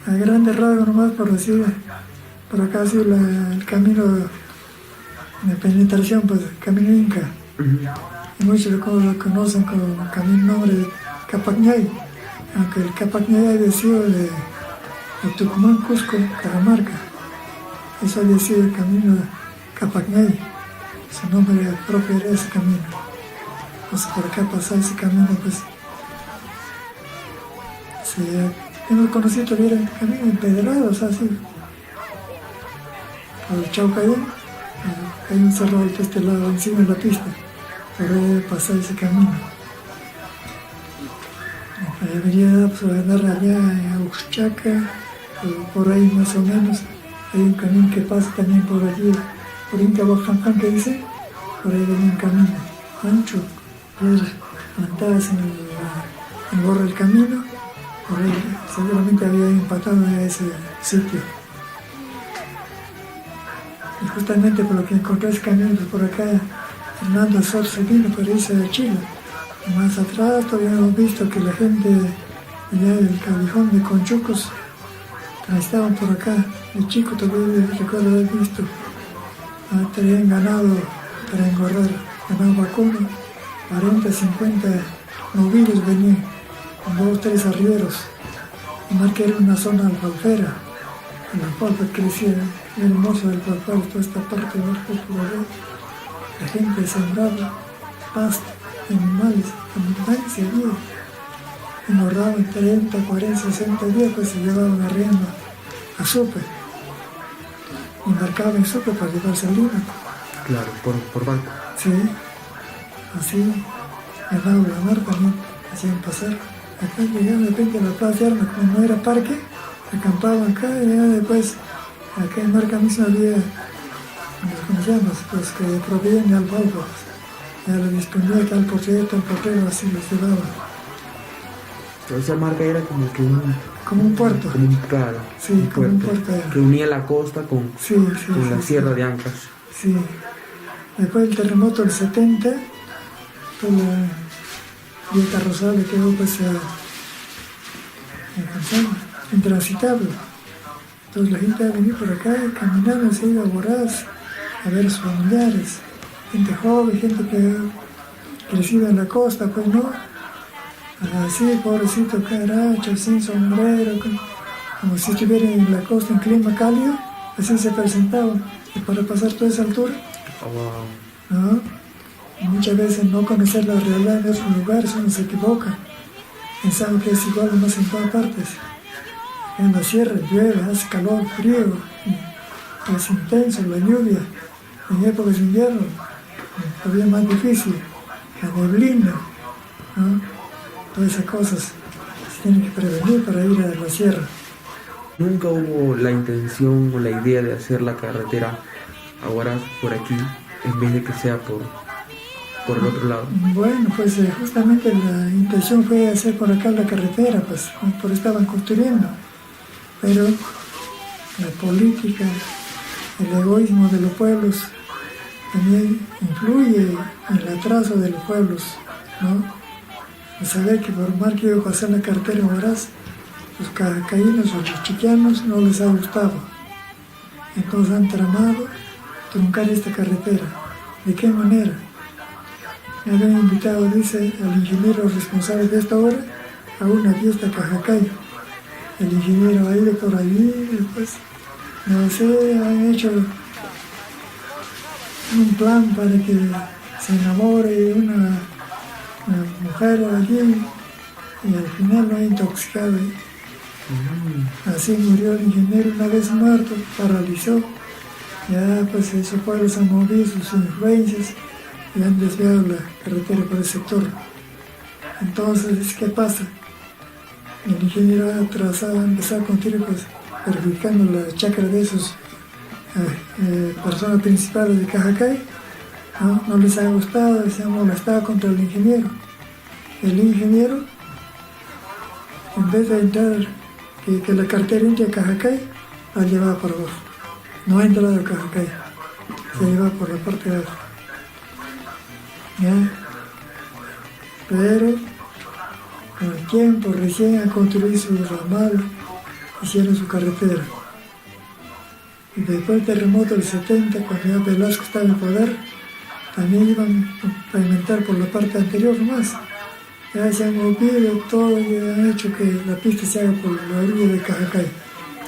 a grandes rasgos nomás por decir, por acá sí el camino de penetración, pues camino Inca. Y muchos lo conocen como camino nombre de Capacñay, aunque el Capacñay había sido de Tucumán, Cusco, Cajamarca. Eso había sido el camino Capacñay, su nombre propio era ese camino. Entonces por acá pasaba ese camino, pues hemos conocido todavía el camino empedrado, o sea, así, por el Chaucayán, hay un cerro de este lado, encima de la pista, por ahí pasaba ese camino. Debería pues, andar allá a Uxchaca, por ahí más o menos, hay un camino que pasa también por allí, por Incahuacampán que dice, por ahí venía un camino ancho, piedras plantadas en el borde del camino, por ahí seguramente había empatado a ese sitio. Y justamente por lo que encontré ese camino por acá, Hernando Sor se vino para irse a Chile. Y más atrás todavía hemos visto que la gente allá del Callejón de Conchucos estaban por acá. De chico todavía recuerdo haber visto. Traían ganado para engordar, ganado vacuno, 40, 50 novillos venían, con 2 o 3 arrieros. Y más que era una zona alfalfera, en la cual crecía el hermoso del alfalfa, toda esta parte de abajo por allá. La gente sembraba pasto, animales, abundancia había. Engordaban 30, 40, 60 días, pues se llevaban arriendo a Supe. Y marcaban Supe para llevarse a Lima. Claro, por barco. Sí, así, al lado de la mar también hacían pasar. Acá llegaban de repente a la Plaza de Armas, como no era parque, acampaban acá y ya después, acá en Marca mismo había, ¿cómo se llama? Los que proveían de alfalfa. Ya lo disponía tal portero, así los llevaban. Esa marca era como que como un puerto. Claro, sí, como un puerto que unía la costa con la sierra de Ancas. Sí. Después del terremoto del 70, pues la vía Carrozal quedó pues intransitable. Entonces la gente ha venido por acá caminando, se iba a Huaraz a ver a sus familiares. Gente joven, gente que ha crecido en la costa, pues no. Así, pobrecito, caracho, sin sombrero, como si estuviera en la costa en clima cálido, así se presentaban. Y para pasar toda esa altura, ¿no? Y muchas veces no conocer la realidad de esos lugares uno se equivoca, pensando que es igual o más en todas partes. En la sierra llueve, hace calor, frío, es intenso la lluvia, en épocas de invierno, todavía más difícil, la neblina, ¿no? Todas esas cosas se tienen que prevenir para ir a la sierra. ¿Nunca hubo la intención o la idea de hacer la carretera a Huaraz por aquí, en vez de que sea por el otro lado? Bueno, pues justamente la intención fue hacer por acá la carretera, pues por estaban construyendo. Pero la política, el egoísmo de los pueblos también influye en el atraso de los pueblos, ¿no? De saber que por más que iba a pasar la carretera en Huaraz, los cajacaínos o los chiquianos no les ha gustado. Entonces han tramado truncar esta carretera. ¿De qué manera? Me habían invitado, dice, al ingeniero responsable de esta obra a una fiesta Cajacay. El ingeniero ha ido por allí, después, no sé, han hecho un plan para que se enamore una mujer allí y al final lo ha intoxicado. Así murió el ingeniero una vez muerto, paralizó. Ya pues esos pueblos han movido sus influencias y han desviado la carretera por el sector. Entonces, ¿qué pasa? El ingeniero ha trazado, ha empezado a construir pues, perjudicando la chacra de esos personas principales de Cajacay. No les ha gustado, se ha molestado contra el ingeniero. El ingeniero, en vez de entrar, que la carretera entre a Cajacay, la llevaba por abajo. No ha entrado a Cajacay, se lleva por la parte de abajo. ¿Ya? Pero con el tiempo recién ha construido su ramal hicieron su carretera. Y después del terremoto del 70, cuando ya Velasco estaba en poder, también iban a pavimentar por la parte anterior nomás. Ya se han movido todo y han hecho que la pista se haga por la orilla de Cajacay.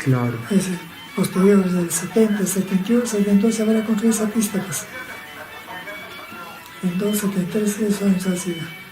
Claro. Es posterior del 70, 71, 72 se habrá construido esa pista, pues. En 273 eso ha sido.